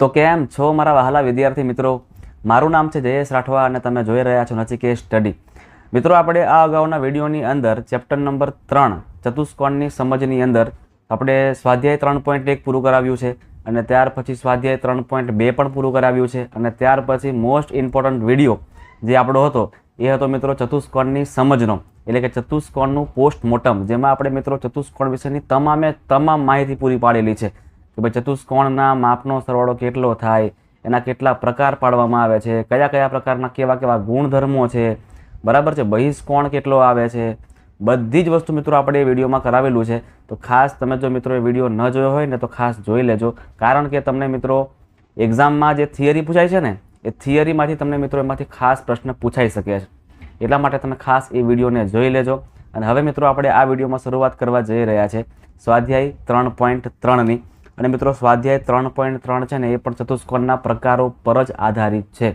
તો કેમ છો મારા વહાલા વિદ્યાર્થી મિત્રો? મારું નામ છે જયેશ રાઠવા અને તમે જોઈ રહ્યા છો નચિકેત સ્ટડી. મિત્રો, આપણે આ અગાઉના વિડીયોની અંદર ચેપ્ટર નંબર 3 ચતુષ્કોણની સમજની અંદર આપણે સ્વાધ્યાય 3.1 પૂરું કરાવ્યું છે અને ત્યાર પછી સ્વાધ્યાય 3.2 પણ પૂરું કરાવ્યું છે અને ત્યાર પછી મોસ્ટ ઇમ્પોર્ટન્ટ વિડીયો જે આપણો હતો એ હતો મિત્રો ચતુષ્કોણની સમજનો, એટલે કે ચતુષ્કોણનું પોસ્ટમોર્ટમ, જેમાં આપણે મિત્રો ચતુષ્કોણ વિશેની તમામ માહિતી પૂરી પાડેલી છે કે ભાઈ ચતુષ્કોણના માપનો સરવાળો કેટલો થાય, એના કેટલા પ્રકાર પાડવામાં આવે છે, કયા કયા પ્રકારના કેવા ગુણધર્મો છે, બરાબર છે, બહિષ્કોણ કેટલો આવે છે, બધી જ વસ્તુ મિત્રો આપણે એ વિડીયોમાં કરાવેલું છે. તો ખાસ તમે જો મિત્રો એ વિડીયો ન જોયો હોય ને તો ખાસ જોઈ લેજો, કારણ કે તમને મિત્રો એક્ઝામમાં જે થિયરી પૂછાય છે ને એ થિયરીમાંથી તમને મિત્રો એમાંથી ખાસ પ્રશ્ન પૂછાઈ શકે છે. એટલા માટે તમે ખાસ એ વિડીયોને જોઈ લેજો. અને હવે મિત્રો આપણે આ વિડીયોમાં શરૂઆત કરવા જઈ રહ્યા છે સ્વાધ્યાય 3.3ની. અને મિત્રો સ્વાધ્યાય 3.3 છે ને એ પણ ચતુષ્કોણના પ્રકારો પર જ આધારિત છે.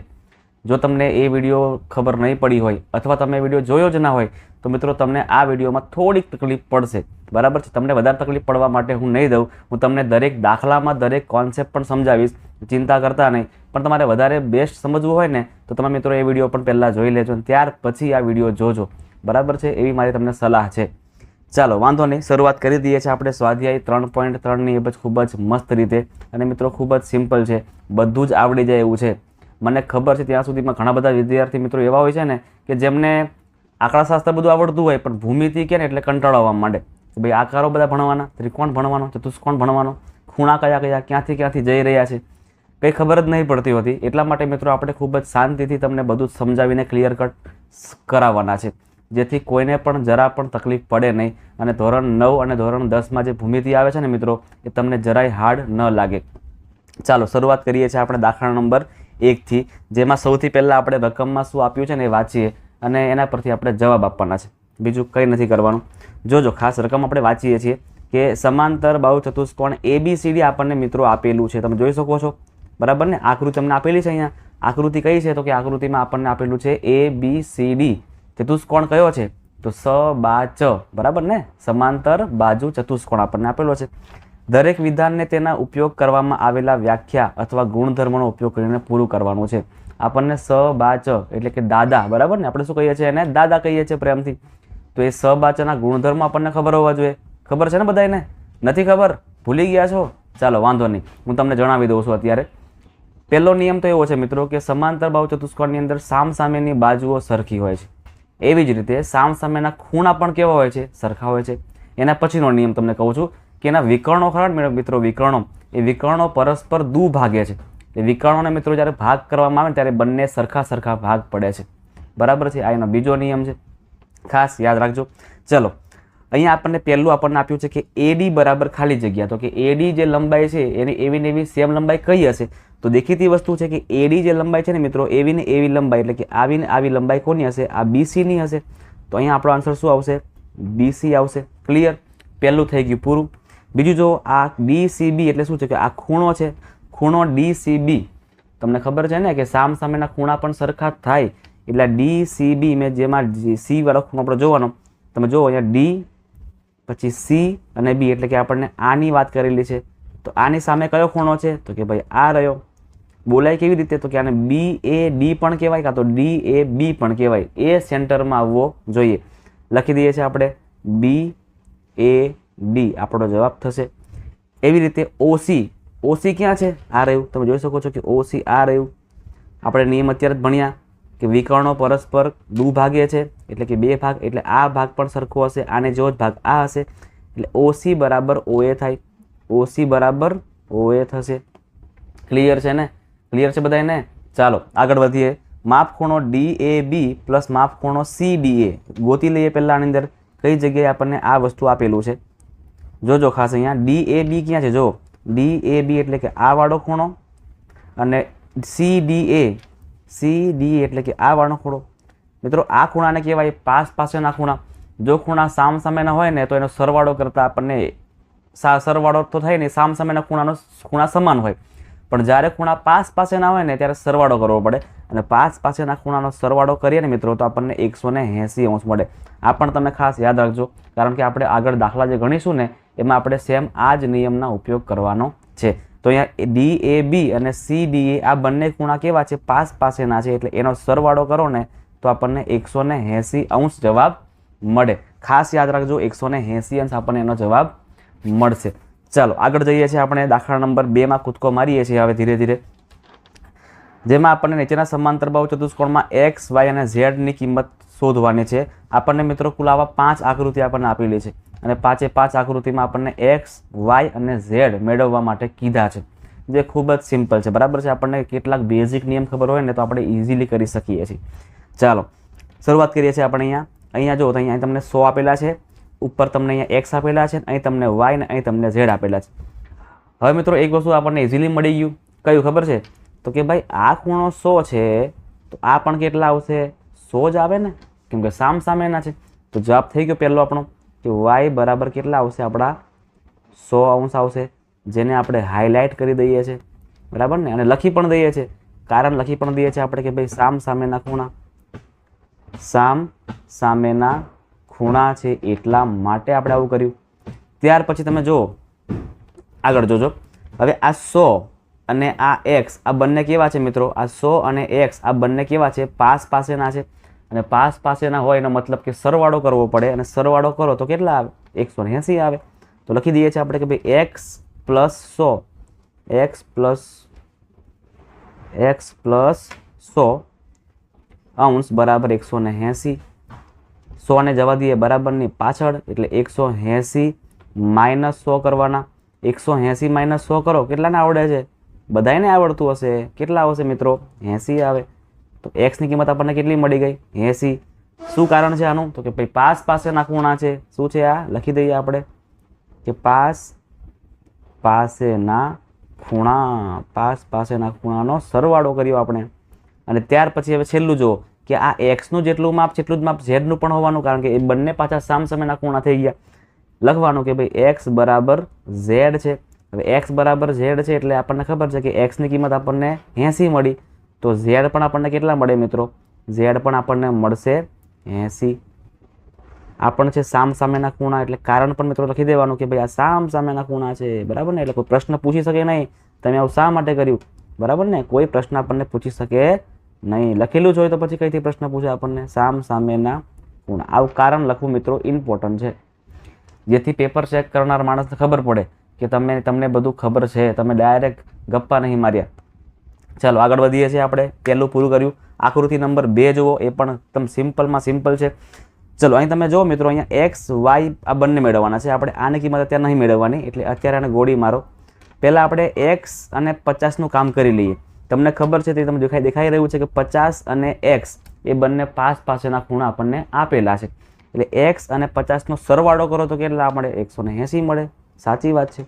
જો તમને એ વિડીયો ખબર નહીં પડી હોય અથવા તમે વિડીયો જોયો જ ના હોય તો મિત્રો તમને આ વિડીયોમાં થોડીક તકલીફ પડશે, બરાબર છે. તમને વધારે તકલીફ પડવા માટે હું નહીં દઉં, હું તમને દરેક દાખલામાં દરેક કોન્સેપ્ટ પણ સમજાવીશ, ચિંતા કરતા નહીં. પણ તમારે વધારે બેસ્ટ સમજવું હોય ને તો તમે મિત્રો એ વિડીયો પણ પહેલાં જોઈ લેજો અને ત્યાર પછી આ વિડીયો જોજો, બરાબર છે, એવી મારી તમને સલાહ છે. ચાલો વાંધો નહીં, શરૂઆત કરી દઈએ છીએ આપણે સ્વાધ્યાય 3.3ની. એ ખૂબ જ મસ્ત રીતે અને મિત્રો ખૂબ જ સિમ્પલ છે, બધું જ આવડી જાય એવું છે. મને ખબર છે ત્યાં સુધીમાં ઘણા બધા વિદ્યાર્થી મિત્રો એવા હોય છે ને કે જેમને આંકડાશાસ્ત્ર બધું આવડતું હોય પણ ભૂમિતિ કે ને એટલે કંટાળો આવવા માંડે કે ભાઈ આકારો બધા ભણવાના, ત્રિકોણ ભણવાનો, ચતુષ્કોણ ભણવાનો, ખૂણા કયા ક્યાંથી જઈ રહ્યા છે કંઈ ખબર જ નહીં પડતી હોતી. એટલા માટે મિત્રો આપણે ખૂબ જ શાંતિથી તમને બધું જ સમજાવીને ક્લિયર કટ કરાવવાના છે, જેથી કોઈને પણ જરા પણ તકલીફ પડે નહીં અને ધોરણ 9 અને ધોરણ 10માં જે ભૂમિતિ આવે છે ને મિત્રો એ તમને જરાય હાર્ડ ન લાગે. ચાલો શરૂઆત કરીએ છીએ આપણે દાખલા નંબર 1થી, જેમાં સૌથી પહેલાં આપણે રકમમાં શું આપ્યું છે ને એ વાંચીએ અને એના પરથી આપણે જવાબ આપવાના છે, બીજું કંઈ નથી કરવાનું. જોજો ખાસ રકમ આપણે વાંચીએ છીએ કે સમાંતર બાહુ ચતુષ્કોણ ABCD આપણને મિત્રો આપેલું છે, તમે જોઈ શકો છો, બરાબર ને. આકૃતિ તમને આપેલી છે, અહીંયા આકૃતિ કઈ છે તો કે આકૃતિમાં આપણને આપેલું છે ABCD. ચતુષ્કોણ કયો છે તો SBAC, બરાબર ને, સમાંતર બાજુ ચતુષ્કોણ આપણને આપેલો છે. દરેક વિધાનને તેના ઉપયોગ કરવામાં આવેલા વ્યાખ્યા અથવા ગુણધર્મોનો ઉપયોગ કરીને પૂરું કરવાનું છે. આપણને SBAC એટલે કે દાદા, બરાબર ને, આપણે શું કહીએ છીએ એને દાદા કહીએ છીએ પ્રેમથી. તો એ SBACના ગુણધર્મો આપણને ખબર હોવા જોઈએ. ખબર છે ને બધાને? નથી ખબર? ભૂલી ગયા છો? ચાલો વાંધો નહીં, હું તમને જણાવી દઉં છું અત્યારે. પહેલો નિયમ તો એવો છે મિત્રો કે સમાંતર બાહુ ચતુષ્કોણની અંદર સામસામેની બાજુઓ સરખી હોય છે, એવી જ રીતે સામસામેના ખૂણા પણ કેવા હોય છે? સરખા હોય છે. એના પછીનો નિયમ તમને કહું છું કે એના વિકર્ણો ખરા મિત્રો, વિકર્ણો, એ વિકર્ણો પરસ્પર ભાગે છે. એ વિકર્ણોને મિત્રો જ્યારે ભાગ કરવામાં આવે ત્યારે બંને સરખા ભાગ પડે છે, બરાબર છે. આ એનો બીજો નિયમ છે, ખાસ યાદ રાખજો. ચલો અહીંયા આપણને પહેલું આપ્યું છે કે AD બરાબર ખાલી જગ્યા. તો કે AD જે લંબાઈ છે એની એવી ને એવી સેમ લંબાઈ કઈ હશે? તો દેખીતી વસ્તુ છે કે AD જે લંબાઈ છે ને મિત્રો, એવી ને એવી લંબાઈ એટલે કે આવી ને આવી લંબાઈ કોની હશે? આ BCની હશે. તો અહીંયા આપણો આન્સર શું આવશે? BC આવશે. ક્લિયર? પહેલું થઈ ગયું પૂરું. બીજું જો આ DCB એટલે શું છે કે આ ખૂણો છે, ખૂણો DCB, તમને ખબર છે ને કે સામસામેના ખૂણા પણ સરખા થાય એટલે DCB મેં જેમાં C વાળો ખૂણો આપણે જોવાનો, તમે જુઓ અહીંયા D પછી C અને B એટલે કે આપણને આની વાત કરેલી છે. તો આની સામે કયો ખૂણો છે તો કે ભાઈ આ રહ્યો. બોલાય કેવી રીતે તો કે આને BAD પણ કહેવાય કાં તો DAB પણ કહેવાય. એ સેન્ટરમાં આવવો જોઈએ. લખી દઈએ છીએ આપણે BAD, આપણો જવાબ થશે. એવી રીતે OC ક્યાં છે? આ રહ્યું, તમે જોઈ શકો છો કે OC આ રહ્યું. આપણે નિયમ અત્યારે જ ભણ્યા કે વિકર્ણો પરસ્પર ભાગે છે એટલે કે બે ભાગ, એટલે આ ભાગ પણ સરખો હશે, આને જેવો જ ભાગ આ હશે એટલે OC બરાબર OA થાય. OC બરાબર OA થશે. ક્લિયર છે ને? ક્લિયર છે બધાને? ચાલો આગળ વધીએ. માપખૂણો DAB પ્લસ માપખૂણો CDA ગોતી લઈએ. પહેલાં આની અંદર કઈ જગ્યાએ આપણને આ વસ્તુ આપેલું છે જોજો ખાસ. અહીંયા DAB ક્યાં છે? જો DAB એટલે કે આ વાળો ખૂણો અને CDA એટલે કે આ વાળો ખૂણો. મિત્રો આ ખૂણાને કહેવાય પાસેના ખૂણા. જો ખૂણા સામસામેના હોય ને તો એનો સરવાળો કરતાં આપણને સરવાળો તો થાય ને, સામસામેના ખૂણા સમાન હોય, પણ જ્યારે ખૂણા પાસેના હોય ને ત્યારે સરવાળો કરવો પડે અને પાસેના ખૂણાનો સરવાળો કરીએ ને મિત્રો તો આપણને 180 અંશ મળે. આ પણ તમે ખાસ યાદ રાખજો, કારણ કે આપણે આગળ દાખલા જે ગણીશું ને એમાં આપણે સેમ આ જ નિયમના ઉપયોગ કરવાનો છે. તો અહીંયા DAB અને CDA આ બંને ખૂણા કેવા છે? પાસ પાસેના છે, એટલે એનો સરવાળો કરો ને તો આપણને 180 અંશ જવાબ મળે. ખાસ યાદ રાખજો, 180 અંશ આપણને એનો જવાબ મળશે. ચાલો આગળ જઈએ છીએ. આપણે દાખલા નંબર 2 માં કૂદકો મારીએ છીએ હવે ધીરે ધીરે, જેમાં આપણને નીચેના સમાંતર બાહુ ચતુષ્કોણમાં x, y અને z ની કિંમત શોધવાની છે. આપણને મિત્રો કુલ આવા 5 આકૃતિ આપણને આપેલી છે અને 5 આકૃતિમાં આપણને x, y અને z મેળવવા માટે કીધા છે, જે ખૂબ જ સિમ્પલ છે. બરાબર છે. આપણને કેટલાક બેઝિક નિયમ ખબર હોય ને તો આપણે ઇઝીલી કરી શકીએ છીએ. ચાલો શરૂઆત કરીએ છીએ આપણે. અહીંયા જો, અહીંયા તમને 100 આપેલા છે, ઉપર તમને અહીંયા x આપેલા છે, અહીં તમને y ને અહીં તમને z આપેલા છે. હવે મિત્રો એક વસ્તુ આપણને ઇઝીલી મળી ગયું. કયું ખબર છે? તો કે ભાઈ આ ખૂણો 100 છે, તો આ પણ કેટલા આવશે? 100 જ આવે ને, કેમ કે સામ સામેના છે. તો જવાબ થઈ ગયો પહેલો આપણો કે y બરાબર કેટલા આવશે? આપણા 100 અંશ આવશે, જેને આપણે હાઇલાઇટ કરી દઈએ છીએ. બરાબર ને, અને લખી પણ દઈએ છીએ, કારણ લખી પણ દઈએ છીએ આપણે કે ભાઈ સામ સામેના ખૂણા, સામ સામેના ખૂણા છે એટલા માટે આપણે આવું કર્યું. ત્યાર પછી તમે જુઓ, આગળ જોજો. હવે આ 100 અને આ x આ બંને કેવા છે મિત્રો? આ 100 અને x આ બંને કેવા છે? પાસ પાસેના છે, અને પાસ પાસેના હોય એનો મતલબ કે સરવાળો કરવો પડે, અને સરવાળો કરો તો કેટલા આવે? 180 આવે. તો લખી દઈએ છીએ આપણે કે ભાઈ x પ્લસ 100, x પ્લસ 100 અંશ બરાબર 180. 100 ને જવા દઈએ બરાબરની પાછળ, એટલે 180 માઇનસ 100 કરવાના. 180 માઇનસ 100 કરો, કેટલાને આવડે છે? બધાને આવડતું હશે. કેટલા આવશે મિત્રો? 80 આવે. તો x ની કિંમત આપણને કેટલી મળી ગઈ? 80. શું કારણ છે આનું? તો કે ભાઈ પાસ પાસેના ખૂણા છે. શું છે આ? લખી દઈએ આપણે કે પાસ પાસેના ખૂણાનો સરવાળો કર્યો આપણે. અને ત્યાર પછી હવે છેલ્લું જુઓ કે આ x નું જેટલું માપ છે એટલું જ માપ z નું પણ હોવાનું, કારણ કે એ બંને પાછા સામસામેના ખૂણા થઈ ગયા. લખવાનું કે ભાઈ x બરાબર z છે. હવે x બરાબર z છે એટલે આપણને ખબર છે કે x ની કિંમત આપણને 80 મળી, તો z પણ આપણને કેટલા મળે મિત્રો? z પણ આપણને મળશે 80. આ પણ છે સામ સામેના ખૂણા, એટલે કારણ પણ મિત્રો લખી દેવાનું કે ભાઈ આ સામ સામેના ખૂણા છે. બરાબર ને, એટલે કોઈ પ્રશ્ન પૂછી શકે નહીં તમે આવું શા માટે કર્યું. બરાબર ને, કોઈ પ્રશ્ન આપણને પૂછી શકે નહીં. લખેલું જ હોય તો પછી કઈથી પ્રશ્ન પૂછે આપણને? સામ સામેના ખૂણા. આવું કારણ લખવું મિત્રો ઇમ્પોર્ટન્ટ છે, જેથી પેપર ચેક કરનાર માણસને ખબર પડે કે તમને બધું ખબર છે, તમે ડાયરેક્ટ ગપ્પા નહીં માર્યા. ચાલો આગળ વધીએ છીએ. આપણે પહેલું પૂરું કર્યું. આકૃતિ નંબર 2 જુઓ, એ પણ એકદમ સિમ્પલમાં સિમ્પલ છે. ચલો અહીં તમે જુઓ મિત્રો, અહીંયા x, y આ બંને મેળવવાના છે. આપણે આની કિંમત અત્યારે નહીં મેળવવાની, એટલે અત્યારે આને ગોળી મારો. પહેલાં આપણે x અને 50નું કામ કરી લઈએ. તમને ખબર છે તે તમને દેખાઈ રહ્યું છે કે 50 અને x એ બંને પાસ પાસેના ખૂણા આપણને આપેલા છે. એટલે x અને 50નો સરવાળો કરો તો કેટલા મળે? 180 મળે. સાચી વાત છે.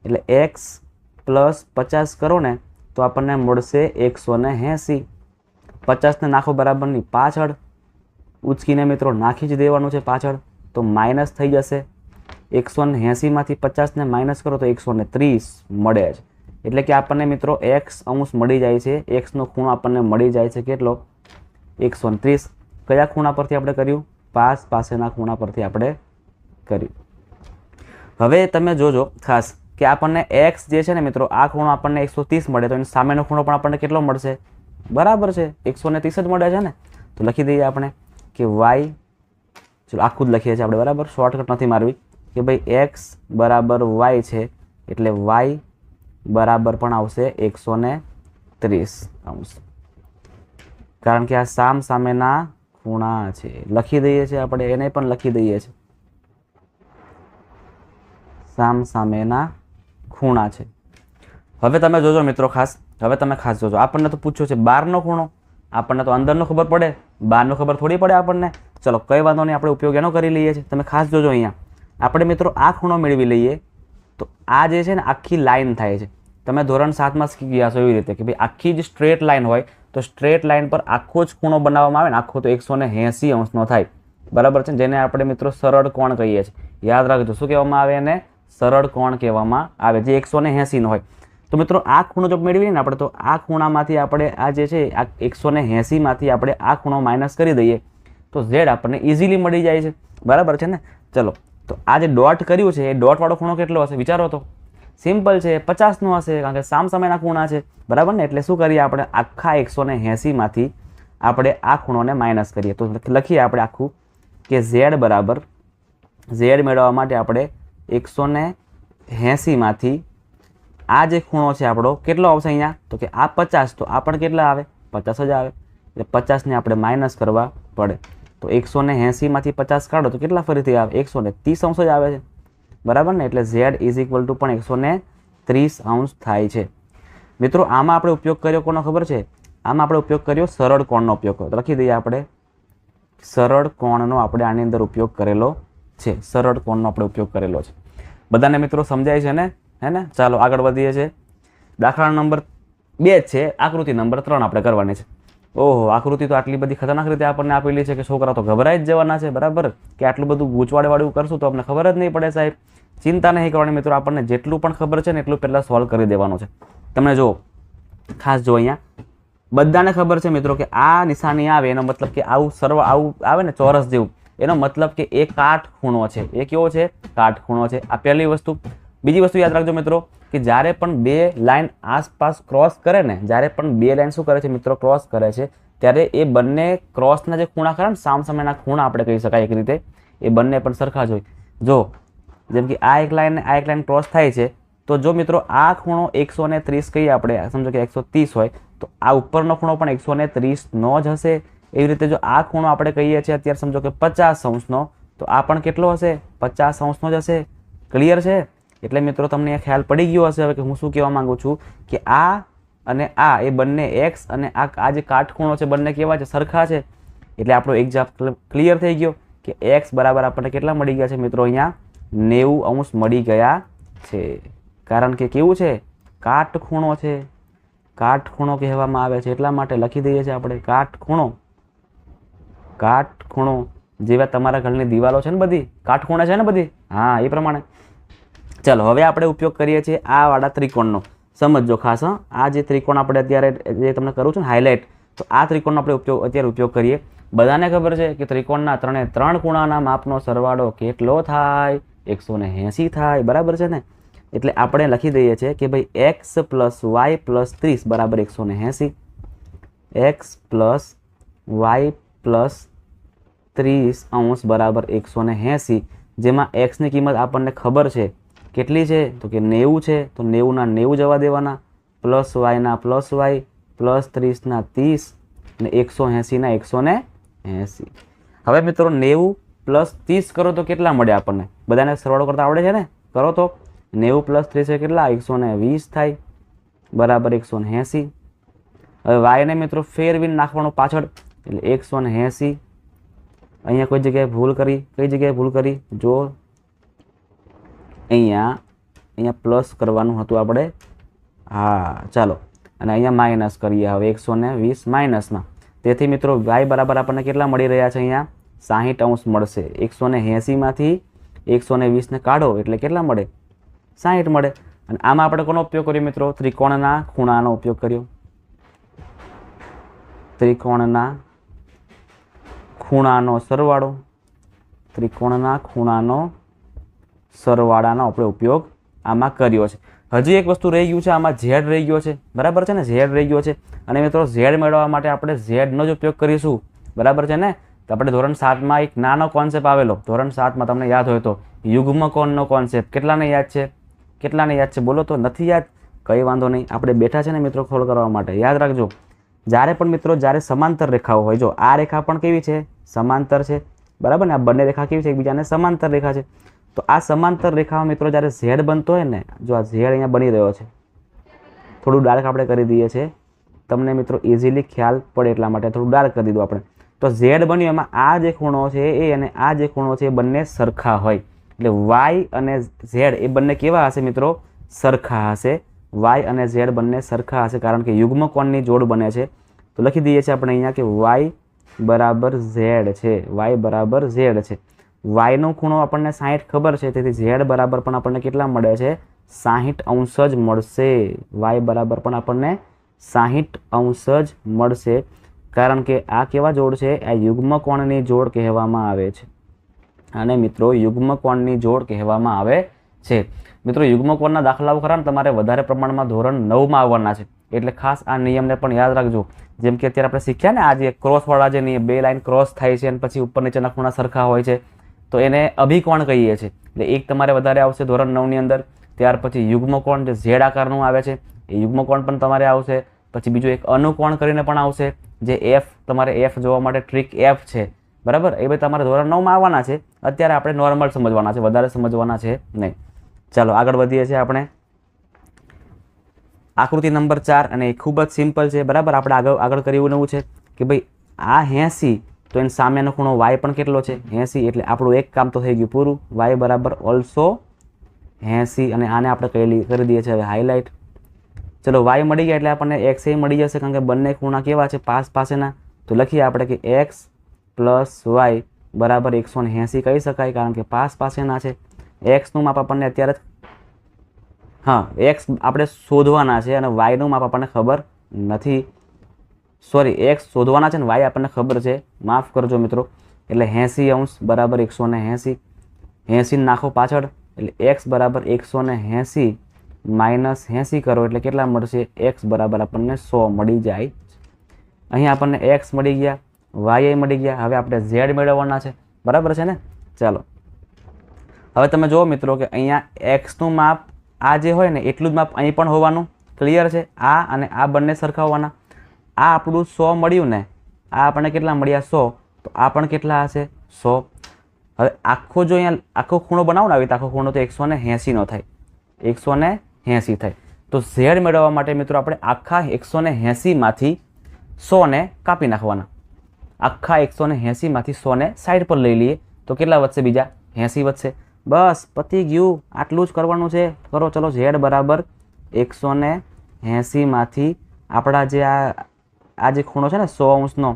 એટલે x પ્લસ 50 કરો ને તો આપણને મળશે 180. 50ને નાખો બરાબરની પાછળ, ઉચકીને મિત્રો નાખી જ દેવાનું છે પાછળ, તો માઇનસ થઈ જશે. 180માંથી 50ને માઇનસ કરો તો 130 મળે છે. એટલે કે આપણને મિત્રો x અંશ મળી જાય છે. x નો ખૂણો આપણને મળી જાય છે કેટલો? 130. કયા ખૂણા પરથી આપણે કર્યું? પાસ પાસેના ખૂણા પરથી આપણે કર્યું. હવે તમે જોજો ખાસ કે આપણને x જે છે ને મિત્રો, આ ખૂણો આપણને 130 મળે, તો એનો સામેનો ખૂણો પણ આપણને કેટલો મળશે? બરાબર છે, 130 જ મળે છે ને. તો લખી દઈએ આપણે કે y, ચલો આખું જ લખીએ છીએ આપણે, બરાબર, શોર્ટકટ નથી મારવી, કે ભાઈ x બરાબર y છે, એટલે y બરાબર પણ આવશે 130 અંશ, કારણ કે આ સામ સામેના ખૂણા છે. લખી દઈએ છીએ આપણે, એને પણ લખી દઈએ છીએ, સામ સામેના ખૂણા છે. હવે તમે જોજો મિત્રો ખાસ, હવે તમે ખાસ જોજો, આપણને તો પૂછ્યું છે બહારનો ખૂણો, આપણને તો અંદરનો ખબર પડે, બહારનો ખબર થોડી પડે આપણને. ચલો કઈ વાંધો નહીં, આપણે ઉપયોગ એનો કરી લઈએ છીએ. તમે ખાસ જોજો, અહીંયા આપણે મિત્રો આ ખૂણો મેળવી લઈએ તો આ જે છે ને આખી લાઈન થાય છે. તમે ધોરણ 7માં શીખી ગયા છો એવી રીતે કે ભાઈ આખી જ સ્ટ્રેટ લાઈન હોય તો સ્ટ્રેટ લાઈન પર આખો જ ખૂણો બનાવવામાં આવે ને, આખો તો 180 અંશનો થાય, બરાબર છે, જેને આપણે મિત્રો સરળ કોણ કહીએ છીએ. યાદ રાખજો, શું કહેવામાં આવે એને? સરળ કોણ કહેવામાં આવે, જે 180નો હોય. તો મિત્રો આ ખૂણો જો મેળવીએ ને આપણે, તો આ ખૂણામાંથી આપણે આ જે છે આ 180માંથી આપણે આ ખૂણો માઇનસ કરી દઈએ તો z આપણને ઇઝીલી મળી જાય છે, બરાબર છે ને. ચલો, તો આ જે ડોટ કર્યું છે એ ડોટવાળો ખૂણો કેટલો હશે વિચારો તો? સિમ્પલ છે, 50નો હશે કારણ કે સામસામેના ખૂણા છે, બરાબર ને. એટલે શું કરીએ આપણે આખા 180માંથી આપણે આ ખૂણોને માઇનસ કરીએ. તો લખીએ આપણે આખું કે ઝેડ બરાબર, ઝેડ મેળવવા માટે આપણે 180માંથી આ જે ખૂણો છે આપણો કેટલો આવશે અહીંયા, તો કે આ 50, તો આ પણ કેટલા આવે, 50 જ આવે. એટલે 50ને આપણે માઇનસ કરવા પડે. તો 180માંથી 50 કાઢો તો કેટલા ફરીથી આવે, 130 અંશ જ આવે છે, બરાબર ને. એટલે ઝેડ ઇઝ ઇક્વલ ટુ પણ 130 અંશ થાય છે. મિત્રો આમાં આપણે ઉપયોગ કર્યો કોનો ખબર છે, આમાં આપણે ઉપયોગ કર્યો સરળ કોણનો ઉપયોગ કર્યો. લખી દઈએ આપણે સરળ કોણનો આપણે આની અંદર ઉપયોગ કરેલો છે, સરળ કોણનો આપણે ઉપયોગ કરેલો છે. બધાને મિત્રો સમજાય છે ને, હે ને. ચાલો આગળ વધીએ છીએ. દાખલા નંબર 2 છે, આકૃતિ નંબર 3 આપણે કરવાની છે. ઓહો, આકૃતિ તો આટલી બધી ખતરનાક રીતે આપણને આપેલી છે કે છોકરા તો ગભરાઈ જ જવાના છે, બરાબર. કે આટલું બધું ગૂંચવાડવાળું કરશું તો અમને ખબર જ નહીં પડે સાહેબ. ચિંતા નહીં કરવાની મિત્રો, આપણને જેટલું પણ ખબર છે ને એટલું પહેલાં સોલ્વ કરી દેવાનું છે. તમને જો ખાસ જો અહીંયા બધાને ખબર છે મિત્રો કે આ નિશાની આવે એનો મતલબ કે આવું આવે ને ચોરસ જેવું, એનો મતલબ કે એ કાટખૂણો છે. એ કેવો છે, કાટખૂણો છે. આ પહેલી વસ્તુ. બીજી વસ્તુ યાદ રાખજો મિત્રો કે જ્યારે પણ બે લાઈન આસપાસ ક્રોસ કરે ને, જ્યારે પણ બે લાઈન શું કરે છે મિત્રો, ક્રોસ કરે છે, ત્યારે એ બંને ક્રોસના જે ખૂણા ખરા ને, સામસામેના ખૂણા આપણે કહી શકાય એક રીતે, એ બંને પણ સરખા જ હોય. જો જેમ કે આ એક લાઈન ક્રોસ થાય છે, તો જો મિત્રો આ ખૂણો 130 કહીએ આપણે, સમજો કે 130 હોય, તો આ ઉપરનો ખૂણો પણ 130નો જ હશે. એવી રીતે જો આ ખૂણો આપણે કહીએ છીએ અત્યારે સમજો કે 50 અંશનો, તો આ પણ કેટલો હશે, 50 અંશનો જ હશે. ક્લિયર છે? એટલે મિત્રો તમને એ ખ્યાલ પડી ગયો હશે હવે કે હું શું કહેવા માંગુ છું, કે આ અને આ એ બંને એક્સ અને આ જે કાટખૂણો છે બંને કેવા છે, સરખા છે. એટલે આપણો એક્ઝામ્પલ ક્લિયર થઈ ગયો કે એક્સ બરાબર આપણને કેટલા મળી ગયા છે મિત્રો, અહીંયા 90 અંશ મળી ગયા છે. કારણ કે કેવું છે, કાટખૂણો છે, કાટખૂણો કહેવામાં આવે છે. એટલા માટે લખી દઈએ છીએ આપણે કાટખૂણો. કાટખૂણો જેવા તમારા ઘરની દિવાલો છે ને બધી કાટખૂણા છે ને બધી, હા એ પ્રમાણે. ચાલો હવે આપણે ઉપયોગ કરીએ છીએ આ વાળા ત્રિકોણનો. સમજો ખાસ, આ જે ત્રિકોણ આપણે અત્યારે જે તમને કરું છું ને હાઇલાઇટ, તો આ ત્રિકોણનો આપણે અત્યારે ઉપયોગ કરીએ. બધાને ખબર છે કે ત્રિકોણના ત્રણ ખૂણાના માપનો સરવાળો કેટલો થાય, 180 થાય, બરાબર છે ને. એટલે આપણે લખી દઈએ છીએ કે ભાઈ x + y + 30 બરાબર 180. x + y + 30 અંશ બરાબર 180. જેમાં x ની કિંમત આપણને ખબર છે કેટલી છે, તો કે 90 છે. તો 90ના 90 જવા દેવાના, પ્લસ વાયના પ્લસ વાય, પ્લસ 30ના 30 અને 180ના 180. હવે મિત્રો 90 + 30 કરો તો કેટલા મળે આપણને? બધાને સરવાળો કરતા આવડે છે ને? કરો તો 90 + 30 કેટલા, 120 થાય, બરાબર 180. હવે વાયને મિત્રો ફેરવીને નાખવાનું પાછળ, એટલે 180. અહીંયા કોઈ જગ્યાએ ભૂલ કરી, કઈ જગ્યાએ ભૂલ કરી, જો અહીંયા પ્લસ કરવાનું હતું આપણે, હા ચાલો, અને અહીંયા માઇનસ કરીએ. હવે 120 માઇનસમાં, તેથી મિત્રો y બરાબર આપણને કેટલા મળી રહ્યા છે, અહીંયા 60 અંશ મળશે. 180માંથી 120ને કાઢો એટલે કેટલા મળે, 60 મળે. અને આમાં આપણે કોનો ઉપયોગ કર્યો મિત્રો, ત્રિકોણના ખૂણાનો ઉપયોગ કર્યો. ત્રિકોણના ખૂણાનો સરવાળો, ત્રિકોણના ખૂણાનો સરવાળાનો આપણે ઉપયોગ આમાં કર્યો છે. હજી એક વસ્તુ રહી ગયું છે, આમાં ઝેડ રહી ગયો છે, બરાબર છે ને, ઝેડ રહી ગયો છે. અને મિત્રો ઝેડ મેળવવા માટે આપણે ઝેડનો જ ઉપયોગ કરીશું, બરાબર છે ને. તો આપણે ધોરણ 7માં એક નાનો કોન્સેપ્ટ આવેલો, ધોરણ 7માં તમને યાદ હોય તો, યુગ્મકોણનો કોન્સેપ્ટ. કેટલાને યાદ છે, કેટલાને યાદ છે બોલો તો? નથી યાદ? કંઈ વાંધો નહીં, આપણે બેઠા છે ને મિત્રો સોલ્વ કરવા માટે. યાદ રાખજો, જ્યારે પણ મિત્રો જ્યારે સમાંતર રેખાઓ હોય, જો આ રેખા પણ કેવી છે, સમાંતર છે, બરાબર ને. આ બંને રેખા કેવી છે, એકબીજાને સમાંતર રેખા છે. તો આ સમાંતર રેખામાં મિત્રો જ્યારે ઝેડ બનતો હોય ને, જો આ ઝેડ અહીંયા બની રહ્યો છે, થોડું ડાર્ક આપણે કરી દઈએ છીએ, તમને મિત્રો ઇઝીલી ખ્યાલ પડે એટલા માટે થોડું ડાર્ક કરી દીધું આપણે. તો ઝેડ બન્યું, એમાં આ જે ખૂણો છે એ અને આ જે ખૂણો છે એ બંને સરખા હોય. એટલે વાય અને ઝેડ એ બંને કેવા હશે મિત્રો, સરખા હશે. વાય અને ઝેડ બંને સરખા હશે, કારણ કે યુગ્મકોણની જોડ બને છે. તો લખી દઈએ છીએ આપણે અહીંયા કે વાય બરાબર ઝેડ છે, વાય બરાબર ઝેડ છે. વાયનો ખૂણો આપણને 60 ખબર છે, તેથી ઝેડ બરાબર પણ આપણને કેટલા મળે છે, 60 અંશ જ મળશે. વાય બરાબર પણ આપણને 60 અંશ જ મળશે, કારણ કે આ કેવા જોડ છે, આ યુગ્મકોણની જોડ કહેવામાં આવે છે. અને મિત્રો યુગ્મકોણની જોડ કહેવામાં આવે છે. મિત્રો યુગ્મકોણના દાખલાઓ ખરા ને તમારે વધારે પ્રમાણમાં ધોરણ 9માં આવવાના છે, એટલે ખાસ આ નિયમને પણ યાદ રાખજો. જેમ કે અત્યારે આપણે શીખ્યા ને આ જે ક્રોસવાળા જે નિયમ, બે લાઈન ક્રોસ થાય છે અને પછી ઉપર નીચેના ખૂણા સરખા હોય છે, તો એને અભિકોણ કહીએ છીએ. એટલે એક તમારે વધારે આવશે ધોરણ 9ની અંદર. ત્યાર પછી યુગ્મકોણ જે ઝેડ આકારનું આવે છે એ યુગ્મકોણ પણ તમારે આવશે. પછી બીજું એક અનુકોણ કરીને પણ આવશે, જે એફ, તમારે એફ જોવા માટે ટ્રીક એફ છે, બરાબર, એ બધી તમારે ધોરણ 9માં આવવાના છે. અત્યારે આપણે નોર્મલ સમજવાના છે, વધારે સમજવાના છે નહીં. ચાલો આગળ વધીએ છીએ આપણે. આકૃતિ નંબર 4, અને એ ખૂબ જ સિમ્પલ છે, બરાબર. આપણે આગળ કર્યું એવું છે કે ભાઈ આ 80, તો એની સામેનો ખૂણો વાય પણ કેટલો છે 80, એટલે આપણું એક કામ તો થઈ ગયું પૂરું. વાય બરાબર ઓલ્સો 80, અને આને આપણે કરી દઈએ છીએ હવે હાઇલાઇટ. ચલો વાય મળી ગયા એટલે આપણને એક્સ એ મળી જશે, કારણ કે બંને ખૂણા કેવા છે પાસેના. તો લખીએ આપણે કે એક્સ પ્લસ વાય બરાબર 180 કહી શકાય, કારણ કે પાસેના છે. એક્સનું માપ આપણને અત્યારે એક્સ આપણે શોધવાના છે અને વાયનું માપ આપણને ખબર નથી. સોરી, એક્સ શોધવાના છે ને વાય આપણને ખબર છે, માફ કરજો મિત્રો. એટલે 80° બરાબર 180. 80 નાખો પાછળ, એટલે એક્સ બરાબર 180 માઇનસ 80 કરો એટલે કેટલા મળશે? એક્સ બરાબર આપણને 100 મળી જાય. અહીં આપણને એક્સ મળી ગયા, વાય મળી ગયા. હવે આપણે ઝેડ મેળવવાના છે, બરાબર છે ને? ચાલો હવે તમે જુઓ મિત્રો કે અહીંયા એક્સનું માપ આ જે હોય ને એટલું જ માપ અહીં પણ હોવાનું, ક્લિયર છે? આ અને આ બંને સરખા હોવાના. આ આપણું 100 મળ્યું ને, આ આપણને કેટલા મળ્યા? 100. તો આ પણ કેટલા હશે? 100. હવે આખો જો અહીંયા આખો ખૂણો બનાવડાવી તો આખો ખૂણો તો 180નો થાય, 180 થાય. તો ઝેડ મેળવવા માટે મિત્રો આપણે આખા 180માંથી 100ને કાપી નાખવાના. આખા 180માંથી 100ને સાઈડ પર લઈ લઈએ તો કેટલા વધશે? બીજા 80 વધશે. બસ પતી ગયું, આટલું જ કરવાનું છે. કરો ચલો. ઝેડ બરાબર 180માંથી આપણા જે આ જે ખૂણો છે ને 100°નો,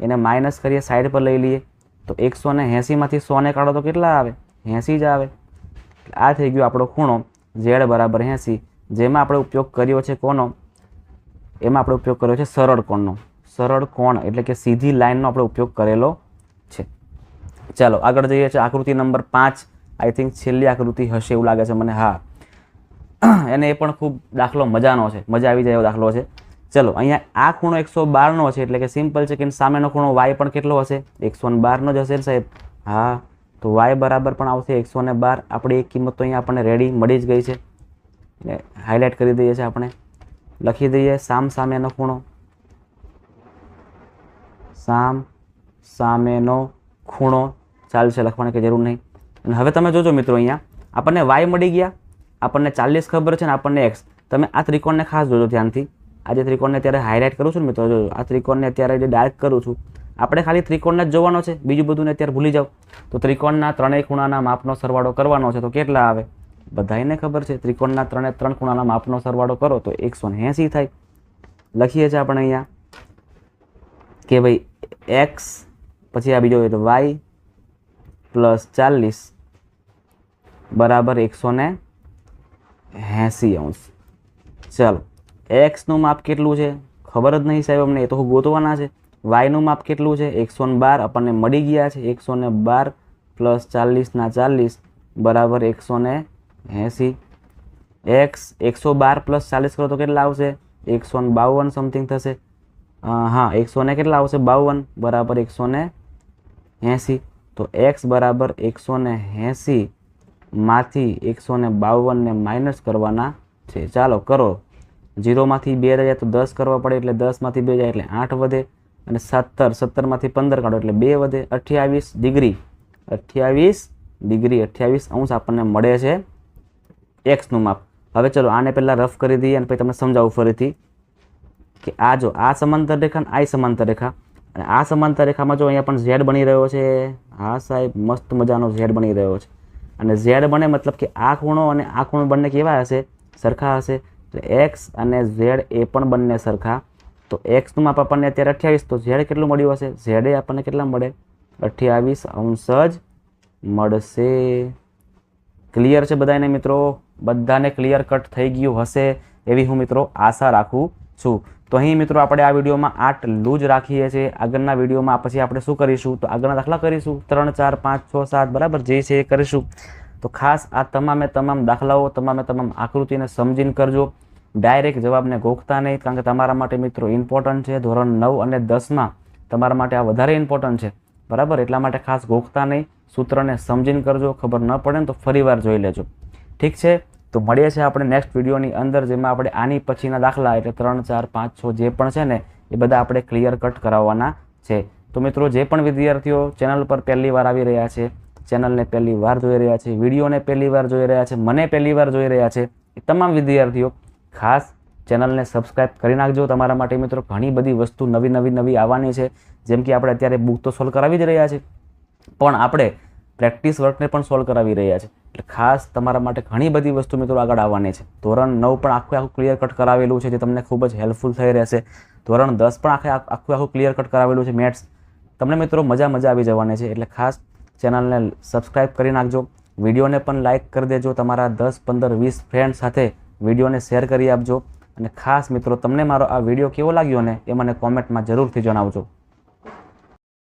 એને માઇનસ કરીએ, સાઈડ પર લઈ લઈએ તો 180માંથી 100ને કાઢો તો કેટલા આવે? 80 જ આવે. આ થઈ ગયો આપણો ખૂણો ઝેડ બરાબર 80. જેમાં આપણે ઉપયોગ કર્યો છે કોનો? એમાં આપણે ઉપયોગ કર્યો છે સરળ કોણનો. સરળ કોણ એટલે કે સીધી લાઈનનો આપણે ઉપયોગ કરેલો છે. ચાલો આગળ જઈએ છીએ. આકૃતિ નંબર 5, આઈ થિંક છેલ્લી આકૃતિ હશે એવું લાગે છે મને. હા, એને એ પણ ખૂબ દાખલો મજાનો છે, મજા આવી જાય એવો દાખલો છે. ચલો અહીંયા આ ખૂણો 112નો છે, એટલે કે સિમ્પલ છે કે સામેનો ખૂણો વાય પણ કેટલો હશે? 112નો જ હશે સાહેબ. હા, તો વાય બરાબર પણ આવશે 112. આપણી એક કિંમત તો અહીંયા આપણને રેડી મળી જ ગઈ છે, એટલે હાઇલાઇટ કરી દઈએ છીએ આપણે. લખી દઈએ સામેનો ખૂણો, સામેનો ખૂણો ચાલશે, લખવાની કંઈ જરૂર નહીં. અને હવે તમે જોજો મિત્રો, અહીંયા આપણને વાય મળી ગયા, આપણને 40 ખબર છે ને આપણને એક્સ. તમે આ ત્રિકોણને ખાસ જોજો ધ્યાનથી. આ જે ત્રિકોણને અત્યારે હાઇલાઇટ કરું છું ને મિત્રો, જોજો આ ત્રિકોણને અત્યારે જે ડાર્ક કરું છું, આપણે ખાલી ત્રિકોણને જ જોવાનો છે, બીજું બધું અત્યારે ભૂલી જાઓ. તો ત્રિકોણના ત્રણેય ખૂણાના માપનો સરવાળો કરવાનો છે, તો કેટલા આવે? બધાને ખબર છે, ત્રિકોણના ત્રણ ખૂણાના માપનો સરવાળો કરો તો 180 થાય. લખીએ છીએ આપણે અહીંયા કે ભાઈ એક્સ પછી આ બીજો એટલે વાય પ્લસ 40 બરાબર 180°. ચાલો, એક્સનું માપ કેટલું છે ખબર જ નહીં સાહેબ અમને, એ તો ગોતવાના છે. વાયનું માપ કેટલું છે? 112 આપણને મળી ગયા છે. 112 પ્લસ 40ના 40 બરાબર 180. એક્સ 112 પ્લસ 40 કરો તો કેટલા આવશે? 152 સમથિંગ થશે. હા, 100 કેટલા આવશે? 52 બરાબર 180. તો એક્સ બરાબર 180 માંથી 152ને માઇનસ કરવાના છે. ચાલો કરો. 0માંથી 2 જાય તો 10 કરવા પડે, એટલે 10માંથી 2 જાય એટલે 8 વધે, અને 17માંથી 15 કાઢો એટલે 2 વધે. 28 ડિગ્રી 28° આપણને મળે છે એક્સનું માપ. હવે ચલો આને પહેલાં રફ કરી દઈએ અને પછી તમને સમજાવું ફરીથી કે આ જો આ સમાંતર રેખા અને આ સમાંતર રેખા, અને આ સમાંતર રેખામાં જો અહીંયા પણ ઝેડ બની રહ્યો છે. હા સાહેબ, મસ્ત મજાનો ઝેડ બની રહ્યો છે. અને ઝેડ બને મતલબ કે આ ખૂણો અને આ ખૂણો બંને કેવા હશે? સરખા હશે. તો એક્સ અને ઝેડ એ પણ બંને સરખા. તો એક્સનું માપ આપણને અત્યારે 28, તો ઝેડ કેટલું મળ્યું હશે? ઝેડ એ આપણને કેટલા મળે? 28° જ મળશે. ક્લિયર છે બધાને મિત્રો? બધાને ક્લિયર કટ થઈ ગયું હશે એવી હું મિત્રો આશા રાખું છું. તો અહીં મિત્રો આપણે આ વિડીયોમાં આટલું જ રાખીએ છીએ. આગળના વિડીયોમાં પછી આપણે શું કરીશું? તો આગળના દાખલા કરીશું 3, 4, 5, 6, 7 બરાબર જે છે એ કરીશું. તો ખાસ આ તમામ દાખલાઓ તમામ આકૃતિને સમજીને કરજો. ડાયરેક્ટ જવાબને ગોખતા નહીં, કારણ કે તમારા માટે મિત્રો ઇમ્પોર્ટન્ટ છે. ધોરણ 9 અને 10માં તમારા માટે આ વધારે ઇમ્પોર્ટન્ટ છે, બરાબર. એટલા માટે ખાસ ગોખતા નહીં, સૂત્રને સમજીને કરજો. ખબર ન પડે ને તો ફરીવાર જોઈ લેજો. ઠીક છે, તો મળીએ છીએ આપણે નેક્સ્ટ વિડીયોની અંદર, જેમાં આપણે આની પછીના દાખલા એટલે 3, 4, 5, 6 જે પણ છે ને એ બધા આપણે ક્લિયર કટ કરાવવાના છે. તો મિત્રો જે પણ વિદ્યાર્થીઓ ચેનલ પર પહેલી વાર આવી રહ્યા છે, ચેનલને પહેલી વાર જોઈ રહ્યા છે, વિડીયોને પહેલી વાર જોઈ રહ્યા છે, મને પહેલી વાર જોઈ રહ્યા છે, એ તમામ વિદ્યાર્થીઓ ખાસ ચેનલને સબસ્ક્રાઈબ કરી નાખજો. તમારા માટે મિત્રો ઘણી બધી વસ્તુ નવી આવવાની છે. જેમ કે આપણે અત્યારે બુક તો સોલ્વ કરાવી જ રહ્યા છે, પણ આપણે પ્રેક્ટિસ વર્કને પણ સોલ્વ કરાવી રહ્યા છે. એટલે ખાસ તમારા માટે ઘણી બધી વસ્તુ મિત્રો આગળ આવવાની છે. ધોરણ 9 પણ આખું ક્લિયર કટ કરાવેલું છે, જે તમને ખૂબ જ હેલ્પફુલ થઈ રહેશે. ધોરણ 10 પણ આખું ક્લિયર કટ કરાવેલું છે મેથ્સ. તમને મિત્રો મજા આવી જવાની છે. એટલે ખાસ ચેનલને સબસ્ક્રાઈબ કરી નાખજો. વિડીયોને પણ લાઇક કરી દેજો. તમારા 10, 15, 20 ફ્રેન્ડ સાથે વિડીયોને શેર કરી આપજો. અને ખાસ મિત્રો તમને મારો આ વિડીયો કેવો લાગ્યો ને એ મને કોમેન્ટમાં જરૂરથી જણાવજો.